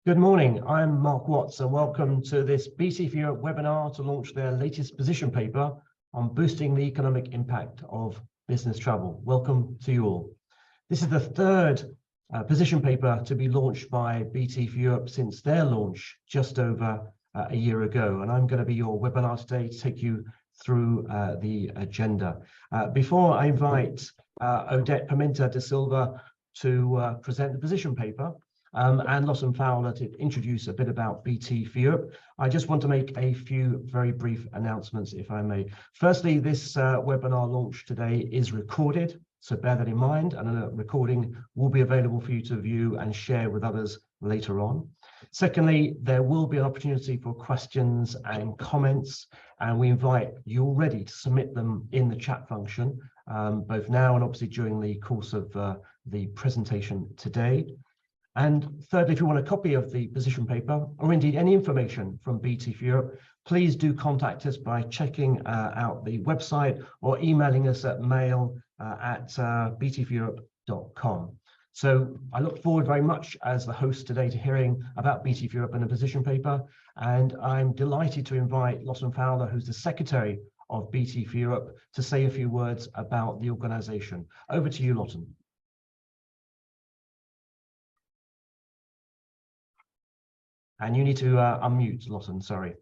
Good morning, I'm Mark Watts and welcome to this BT for Europe webinar to launch their latest position paper on boosting the economic impact of business travel. Welcome to you all. This is the third position paper to be launched by BT for Europe since their launch just over a year ago, and I'm going to be your webinar today to take you through the agenda. Before I invite Odette Pimenta da Silva to present the position paper, and Lawson Fowler to introduce a bit about BT for Europe, I just want to make a few very brief announcements, if I may. Firstly, this webinar launch today is recorded, so bear that in mind, and a recording will be available for you to view and share with others later on. Secondly, there will be an opportunity for questions and comments, and we invite you already to submit them in the chat function, both now and obviously during the course of the presentation today. And thirdly, if you want a copy of the position paper, or indeed any information from BT for Europe, please do contact us by checking out the website or emailing us at mail@btforeurope.com. So I look forward very much as the host today to hearing about BT for Europe and the position paper. And I'm delighted to invite Lawson Fowler, who's the Secretary of BT for Europe, to say a few words about the organisation. Over to you, Lawson. And you need to unmute, Lawson, sorry.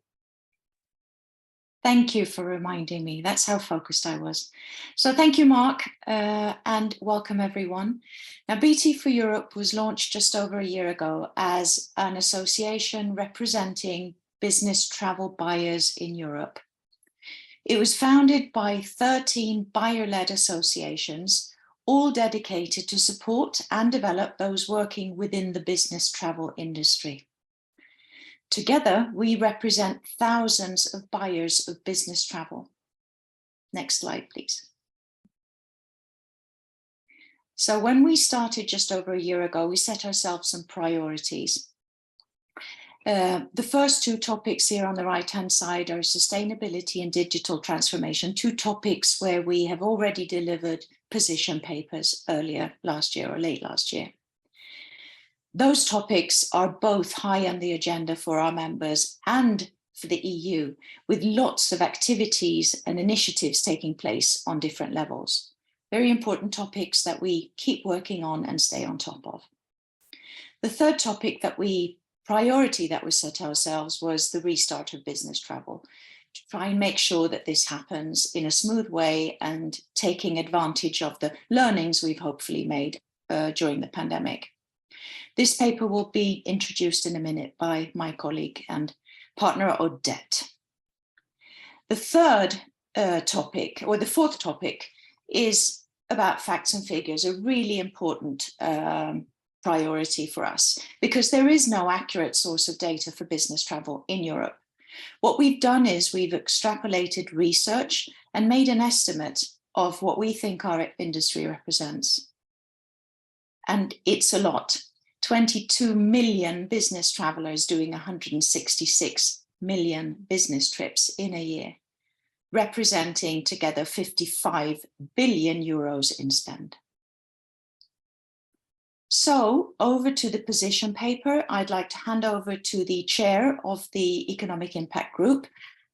Thank you for reminding me. That's how focused I was. So thank you, Mark, and welcome everyone. Now, BT for Europe was launched just over a year ago as an association representing business travel buyers in Europe. It was founded by 13 buyer-led associations, all dedicated to support and develop those working within the business travel industry. Together, we represent thousands of buyers of business travel. Next slide, please. So when we started just over a year ago, we set ourselves some priorities. The first two topics here on the right-hand side are sustainability and digital transformation, two topics where we have already delivered position papers earlier last year or late last year. Those topics are both high on the agenda for our members and for the EU, with lots of activities and initiatives taking place on different levels. Very important topics that we keep working on and stay on top of. The third topic priority that we set ourselves was the restart of business travel, to try and make sure that this happens in a smooth way and taking advantage of the learnings we've hopefully made during the pandemic. This paper will be introduced in a minute by my colleague and partner Odette. The third topic, or the fourth topic, is about facts and figures, a really important priority for us, because there is no accurate source of data for business travel in Europe. What we've done is we've extrapolated research and made an estimate of what we think our industry represents. And it's a lot. 22 million business travelers doing 166 million business trips in a year, representing together 55 billion euros in spend. So over to the position paper, I'd like to hand over to the chair of the Economic Impact Group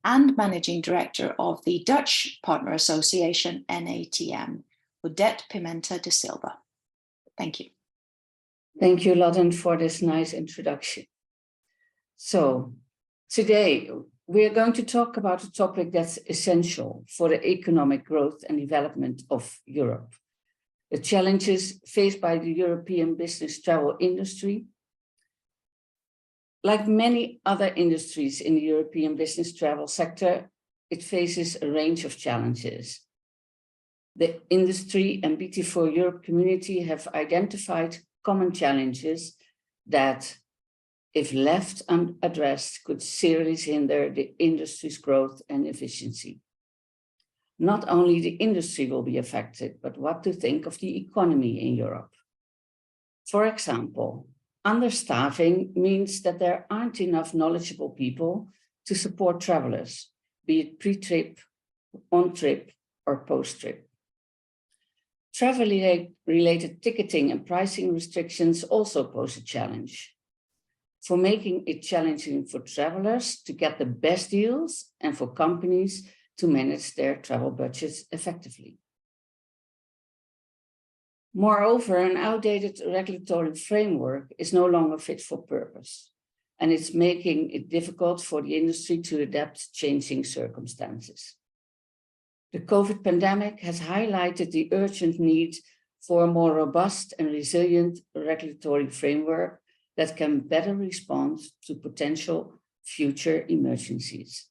and managing director of the Dutch Partner Association, NATM, Odette Pimenta da Silva. Thank you. Thank you, Lotten, for this nice introduction. So today we are going to talk about a topic that's essential for the economic growth and development of Europe. The challenges faced by the European business travel industry. Like many other industries in the European business travel sector, it faces a range of challenges. The industry and BT for Europe community have identified common challenges that, if left unaddressed, could seriously hinder the industry's growth and efficiency. Not only the industry will be affected, but what to think of the economy in Europe. For example, understaffing means that there aren't enough knowledgeable people to support travelers, be it pre-trip, on-trip, or post-trip. Travel-related ticketing and pricing restrictions also pose a challenge. for making it challenging for travelers to get the best deals and for companies to manage their travel budgets effectively. Moreover, an outdated regulatory framework is no longer fit for purpose, and it's making it difficult for the industry to adapt to changing circumstances. The COVID pandemic has highlighted the urgent need for a more robust and resilient regulatory framework that can better respond to potential future emergencies.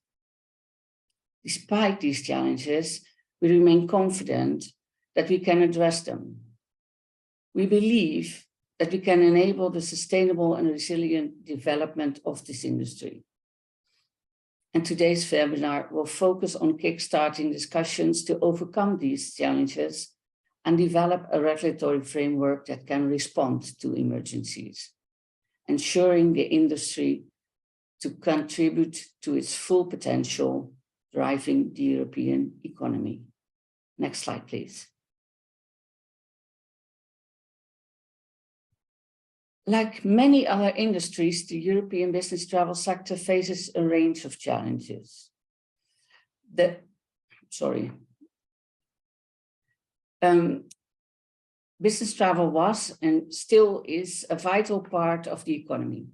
Despite these challenges, we remain confident that we can address them. We believe that we can enable the sustainable and resilient development of this industry. And today's webinar will focus on kickstarting discussions to overcome these challenges and develop a regulatory framework that can respond to emergencies, ensuring the industry to contribute to its full potential, driving the European economy. Next slide, please. Like many other industries, the European business travel sector faces a range of challenges. Business travel was and still is a vital part of the economy,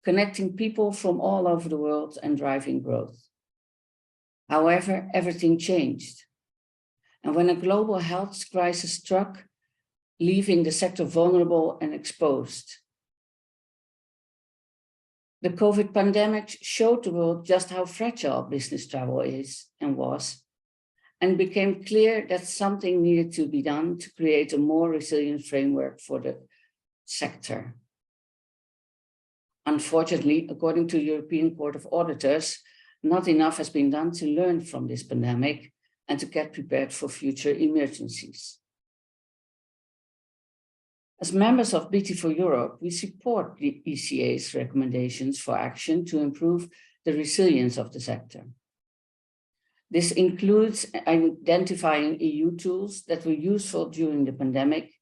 connecting people from all over the world and driving growth. However, everything changed. And when a global health crisis struck, leaving the sector vulnerable and exposed. The COVID pandemic showed the world just how fragile business travel is and was, and became clear that something needed to be done to create a more resilient framework for the sector. Unfortunately, according to the European Court of Auditors, not enough has been done to learn from this pandemic and to get prepared for future emergencies. As members of BT4 Europe, we support the ECA's recommendations for action to improve the resilience of the sector. This includes identifying EU tools that were useful during the pandemic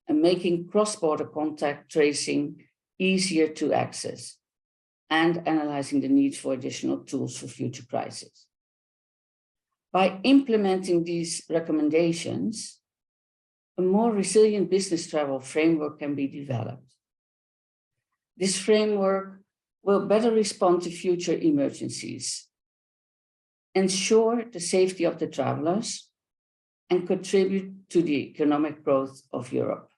and making cross-border contact tracing easier to access, and analyzing the need for additional tools for future crises. By implementing these recommendations, a more resilient business travel framework can be developed. This framework will better respond to future emergencies, ensure the safety of the travelers, and contribute to the economic growth of Europe.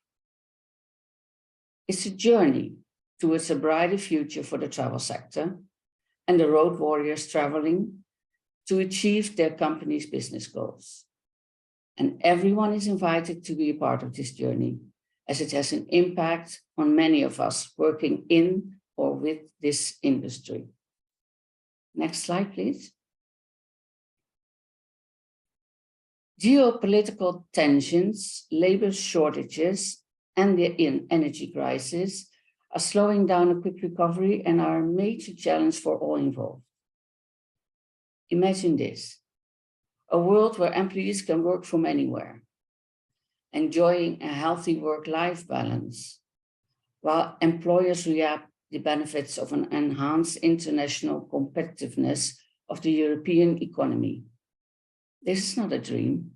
It's a journey towards a brighter future for the travel sector and the road warriors traveling to achieve their company's business goals. And everyone is invited to be a part of this journey, as it has an impact on many of us working in or with this industry. Next slide, please. Geopolitical tensions, labor shortages, and the energy crisis are slowing down a quick recovery and are a major challenge for all involved. Imagine this. A world where employees can work from anywhere, enjoying a healthy work-life balance, while employers reap the benefits of an enhanced international competitiveness of the European economy. This is not a dream,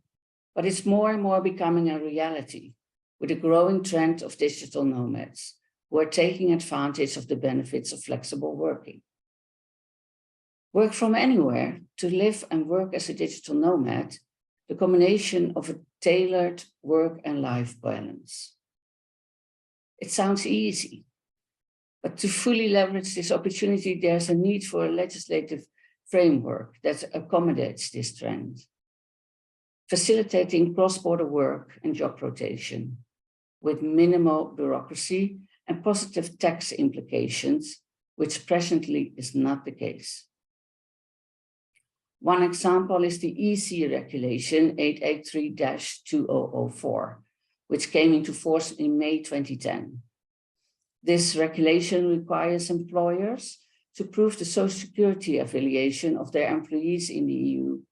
but it's more and more becoming a reality with a growing trend of digital nomads who are taking advantage of the benefits of flexible working. Work from anywhere, to live and work as a digital nomad, the combination of a tailored work and life balance. It sounds easy, but to fully leverage this opportunity, there's a need for a legislative framework that accommodates this trend, facilitating cross-border work and job rotation with minimal bureaucracy and positive tax implications, which presently is not the case. One example is the EC Regulation 883-2004, which came into force in May 2010. This regulation requires employers to prove the Social Security affiliation of their employees in the EU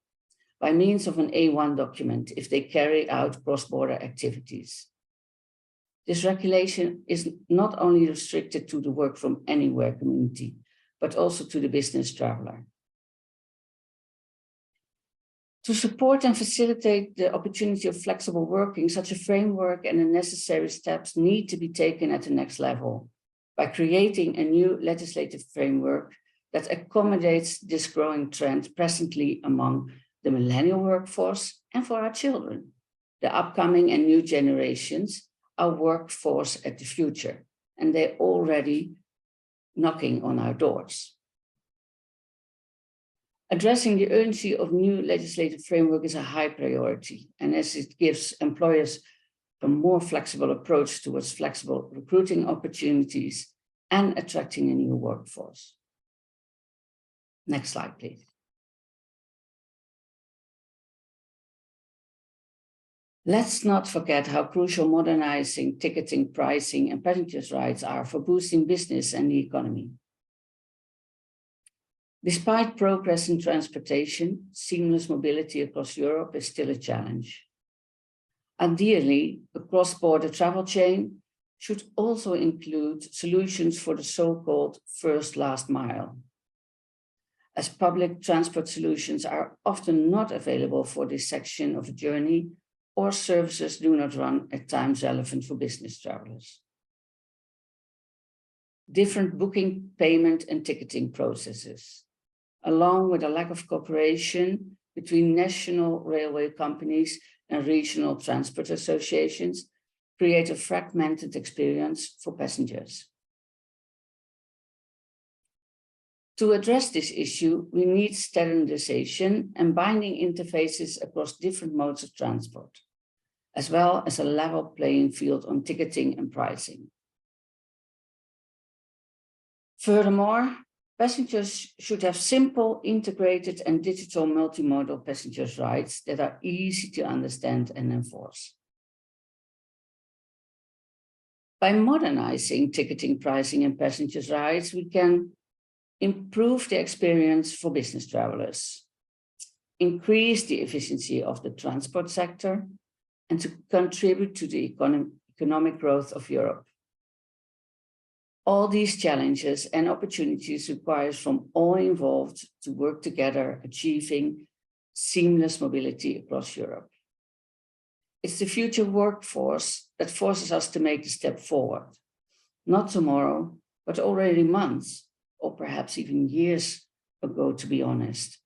by means of an A1 document if they carry out cross-border activities. This regulation is not only restricted to the work from anywhere community, but also to the business traveler. To support and facilitate the opportunity of flexible working, such a framework and the necessary steps need to be taken at the next level by creating a new legislative framework that accommodates this growing trend presently among the millennial workforce and for our children, the upcoming and new generations, our workforce at the future, and they're already knocking on our doors. Addressing the urgency of new legislative framework is a high priority, and as it gives employers a more flexible approach towards flexible recruiting opportunities and attracting a new workforce. Next slide, please. Let's not forget how crucial modernizing ticketing, pricing, and passengers' rights are for boosting business and the economy. Despite progress in transportation, seamless mobility across Europe is still a challenge. Ideally, a cross-border travel chain should also include solutions for the so-called first last mile, as public transport solutions are often not available for this section of a journey, or services do not run at times relevant for business travelers. Different booking, payment, and ticketing processes, along with a lack of cooperation between national railway companies and regional transport associations, create a fragmented experience for passengers. To address this issue, we need standardization and binding interfaces across different modes of transport, as well as a level playing field on ticketing and pricing. Furthermore, passengers should have simple, integrated, and digital multimodal passengers' rights that are easy to understand and enforce. By modernizing ticketing, pricing, and passengers' rights, we can improve the experience for business travelers, increase the efficiency of the transport sector, and to contribute to the economic growth of Europe. All these challenges and opportunities require from all involved to work together, achieving seamless mobility across Europe. It's the future workforce that forces us to make the step forward, not tomorrow, but already months, or perhaps even years ago, to be honest.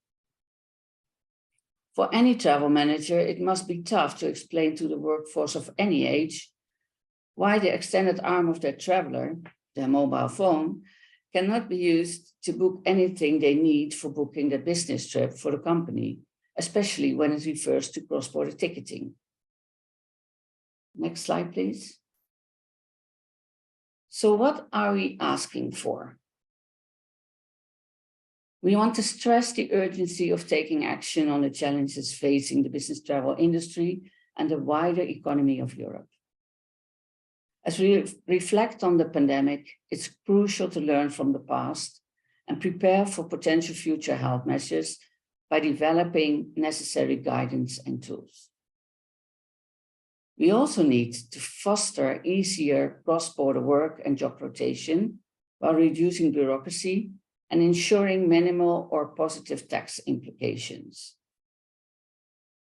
For any travel manager, it must be tough to explain to the workforce of any age why the extended arm of their traveler, their mobile phone, cannot be used to book anything they need for booking their business trip for the company, especially when it refers to cross-border ticketing. Next slide, please. So what are we asking for? We want to stress the urgency of taking action on the challenges facing the business travel industry and the wider economy of Europe. As we reflect on the pandemic, it's crucial to learn from the past and prepare for potential future health measures by developing necessary guidance and tools. We also need to foster easier cross-border work and job rotation while reducing bureaucracy and ensuring minimal or positive tax implications.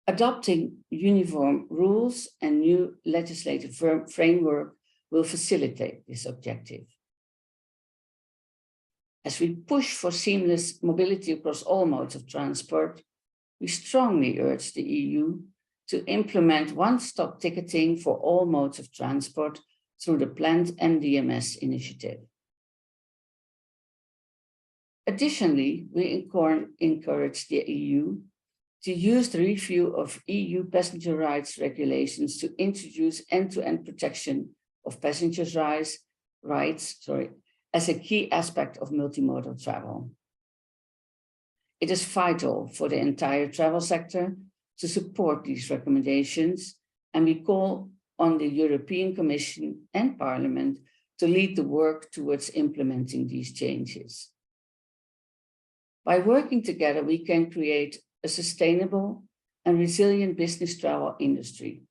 Adopting uniform rules and new legislative framework will facilitate this objective. As we push for seamless mobility across all modes of transport, we strongly urge the EU to implement one-stop ticketing for all modes of transport through the planned NDMS initiative. Additionally, we encourage the EU to use the review of EU passenger rights regulations to introduce end-to-end protection of passengers' rights as a key aspect of multimodal travel. It is vital for the entire travel sector to support these recommendations, and we call on the European Commission and Parliament to lead the work towards implementing these changes. By working together, we can create a sustainable and resilient business travel industry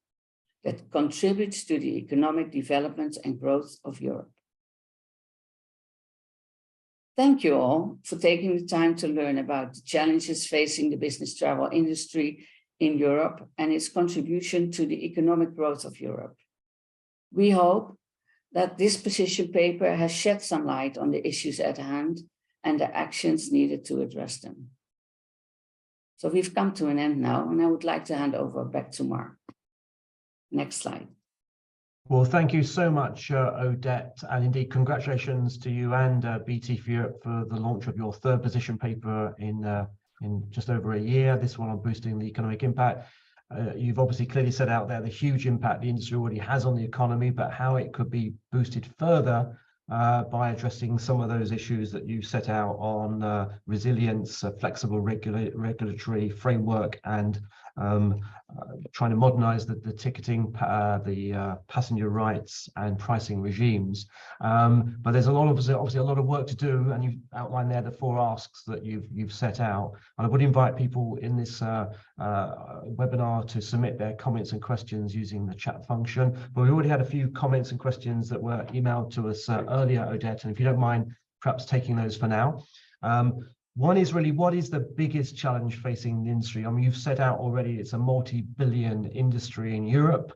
that contributes to the economic development and growth of Europe. Thank you all for taking the time to learn about the challenges facing the business travel industry in Europe and its contribution to the economic growth of Europe. We hope that this position paper has shed some light on the issues at hand and the actions needed to address them. So we've come to an end now, and I would like to hand over back to Mark. Next slide. Well, thank you so much, Odette, and indeed congratulations to you and BT for Europe for the launch of your third position paper in just over a year, this one on boosting the economic impact. You've obviously clearly set out there the huge impact the industry already has on the economy, but how it could be boosted further by addressing some of those issues that you set out on resilience, flexible regulatory framework, and trying to modernize the ticketing, the passenger rights and pricing regimes. But there's obviously a lot of work to do, and you've outlined there the 4 asks that you've set out. And I would invite people in this webinar to submit their comments and questions using the chat function. But we already had a few comments and questions that were emailed to us earlier, Odette, and if you don't mind perhaps taking those for now. One is really, what is the biggest challenge facing the industry? I mean, you've set out already, it's a multi-billion industry in Europe.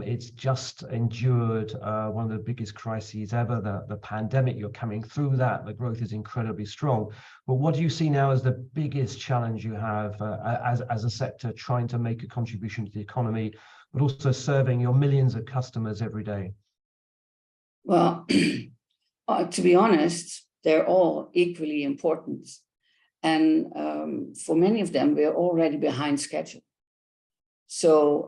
It's just endured one of the biggest crises ever, the pandemic. You're coming through that. The growth is incredibly strong. But what do you see now as the biggest challenge you have as a sector trying to make a contribution to the economy, but also serving your millions of customers every day? Well, to be honest, they're all equally important. And for many of them, we're already behind schedule. So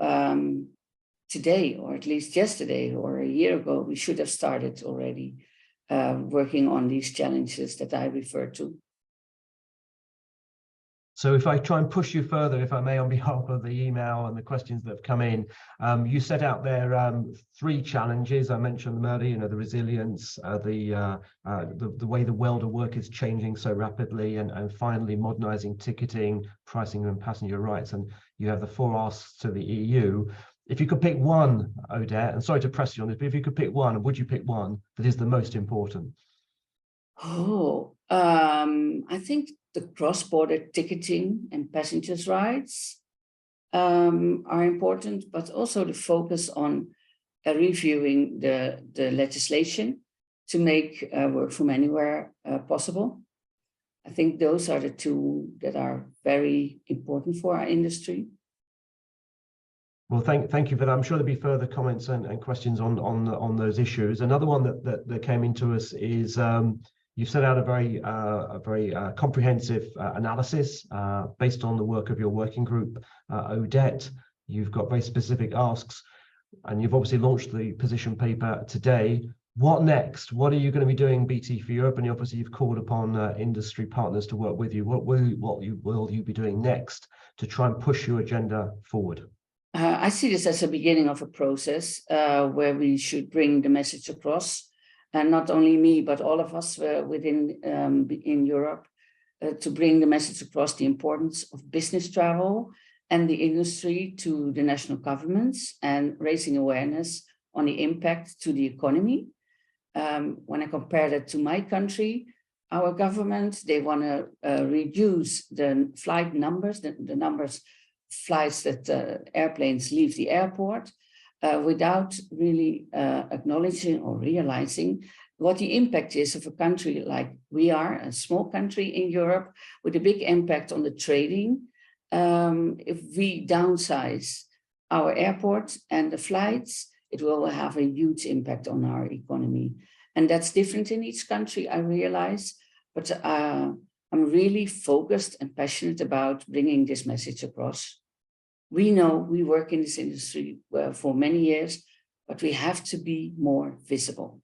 today, or at least yesterday or a year ago, we should have started already working on these challenges that I referred to. So if I try and push you further, if I may, on behalf of the email and the questions that have come in, you set out there 3 challenges. I mentioned them earlier, the resilience, the way the world of work is changing so rapidly, and finally modernizing ticketing, pricing and passenger rights. And you have the 4 asks to the EU. If you could pick one, Odette, and sorry to press you on this, but if you could pick one, would you pick one that is the most important? I think the cross-border ticketing and passengers' rights are important, but also the focus on reviewing the legislation to make work from anywhere possible. I think those are the 2 that are very important for our industry. Well, thank you for that. I'm sure there'll be further comments and questions on those issues. Another one that came into us is you've set out a very comprehensive analysis based on the work of your working group, Odette. You've got very specific asks, and you've obviously launched the position paper today. What next? What are you going to be doing, BT for Europe? And obviously you've called upon industry partners to work with you. What will you be doing next to try and push your agenda forward? I see this as a beginning of a process where we should bring the message across. And not only me, but all of us within in Europe, to bring the message across the importance of business travel and the industry to the national governments, and raising awareness on the impact to the economy. When I compare that to my country, our government, they want to reduce the flight numbers, the flights that airplanes leave the airport, without really acknowledging or realizing what the impact is of a country like we are, a small country in Europe with a big impact on the trading. If we downsize our airport and the flights, it will have a huge impact on our economy. And that's different in each country, I realize, but I'm really focused and passionate about bringing this message across. We know we work in this industry for many years, but we have to be more visible.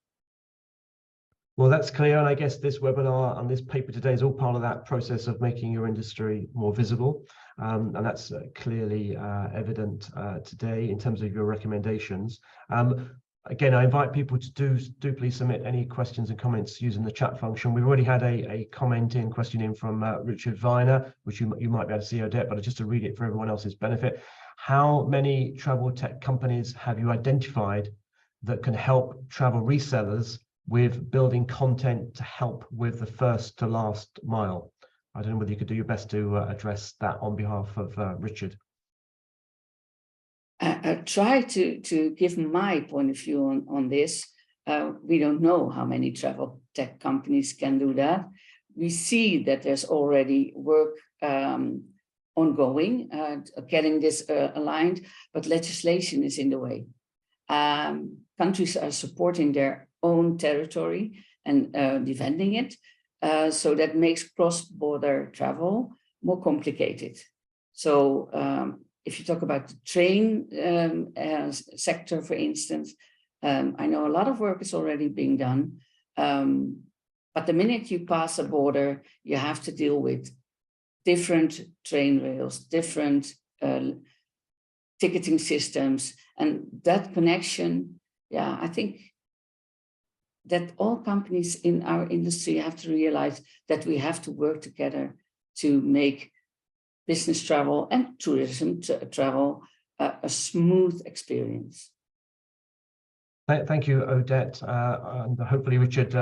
Well, that's clear. And I guess this webinar and this paper today is all part of that process of making your industry more visible. And that's clearly evident today in terms of your recommendations. Again, I invite people to do please submit any questions and comments using the chat function. We've already had a question in from Richard Viner, which you might be able to see, Odette, but just to read it for everyone else's benefit. How many travel tech companies have you identified that can help travel resellers with building content to help with the first to last mile? I don't know whether you could do your best to address that on behalf of Richard. I try to give my point of view on this. We don't know how many travel tech companies can do that. We see that there's already work ongoing, getting this aligned, but legislation is in the way. Countries are supporting their own territory and defending it. So that makes cross-border travel more complicated. So if you talk about the train sector, for instance, I know a lot of work is already being done. But the minute you pass a border, you have to deal with different train rails, different ticketing systems, and that connection, yeah, I think that all companies in our industry have to realize that we have to work together to make business travel and tourism travel a smooth experience. Thank you, Odette. And hopefully Richard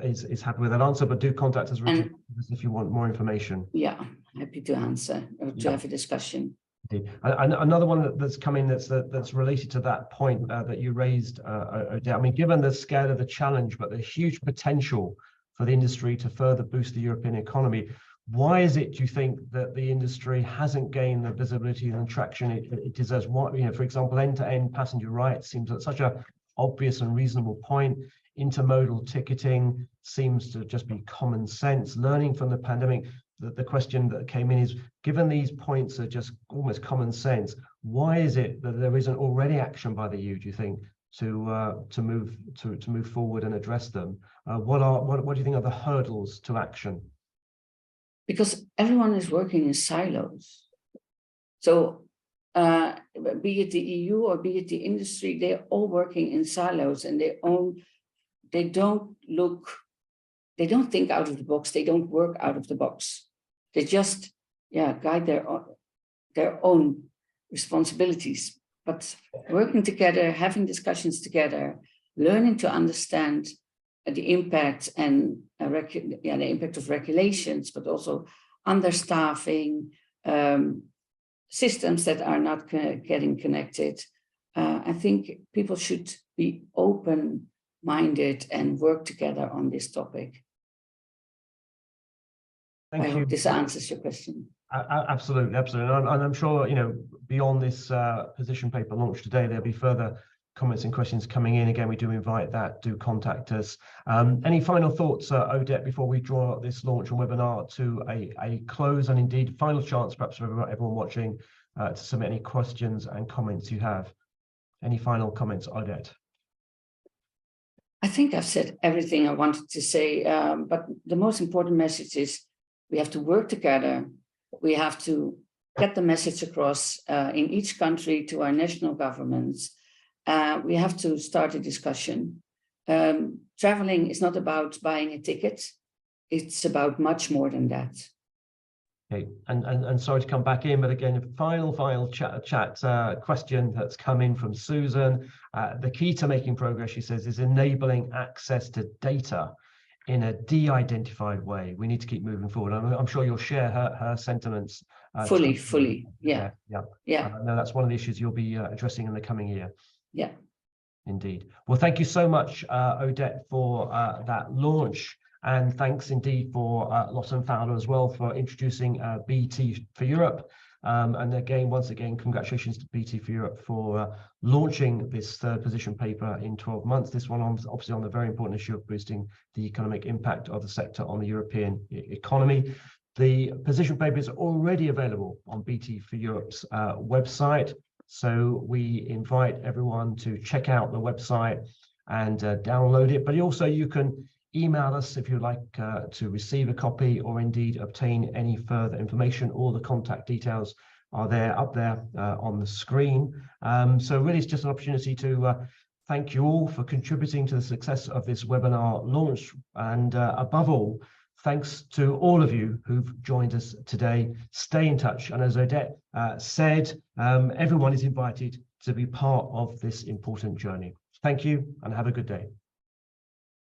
is happy with that answer, but do contact us, Richard, if you want more information. Yeah, happy to answer or to have a discussion. Indeed. And another one that's come in that's related to that point that you raised, Odette. I mean, given the scale of the challenge, but the huge potential for the industry to further boost the European economy, why is it, do you think, that the industry hasn't gained the visibility and traction it deserves? What, you know, for example, end-to-end passenger rights seems like such a obvious and reasonable point. Intermodal ticketing seems to just be common sense. Learning from the pandemic, the question that came in is, given these points are just almost common sense, why is it that there isn't already action by the EU, do you think, to move forward and address them? What do you think are the hurdles to action? Because everyone is working in silos. So be it the EU or be it the industry, they're all working in silos, and they don't think out of the box, they don't work out of the box. They just guide their own responsibilities. But working together, having discussions together, learning to understand the impact and the impact of regulations, but also understaffing, systems that are not getting connected. I think people should be open-minded and work together on this topic. Thank you. I hope this answers your question. Absolutely, absolutely. And I'm sure, you know, beyond this position paper launch today, there'll be further comments and questions coming in. Again, we do invite that, do contact us. Any final thoughts, Odette, before we draw this launch and webinar to a close, and indeed final chance perhaps for everyone watching to submit any questions and comments you have. Any final comments, Odette? I think I've said everything I wanted to say, but the most important message is we have to work together. We have to get the message across in each country to our national governments. We have to start a discussion. Traveling is not about buying a ticket. It's about much more than that. Okay, and sorry to come back in, but again, final chat question that's come in from Susan. The key to making progress, she says, is enabling access to data in a de-identified way. We need to keep moving forward. I'm sure you'll share her sentiments. Fully, yeah. No, that's one of the issues you'll be addressing in the coming year. Yeah. Indeed. Well, thank you so much, Odette, for that launch. And thanks indeed for Lotte Fowler as well for introducing BT for Europe. And again, once again, congratulations to BT for Europe for launching this third position paper in 12 months. This one obviously on the very important issue of boosting the economic impact of the sector on the European economy. The position paper is already available on BT for Europe's website. So we invite everyone to check out the website and download it. But also you can email us if you'd like to receive a copy or indeed obtain any further information. All the contact details are up there on the screen. So really it's just an opportunity to thank you all for contributing to the success of this webinar launch, and above all, thanks to all of you who've joined us today. Stay in touch. And as Odette said, everyone is invited to be part of this important journey. Thank you and have a good day.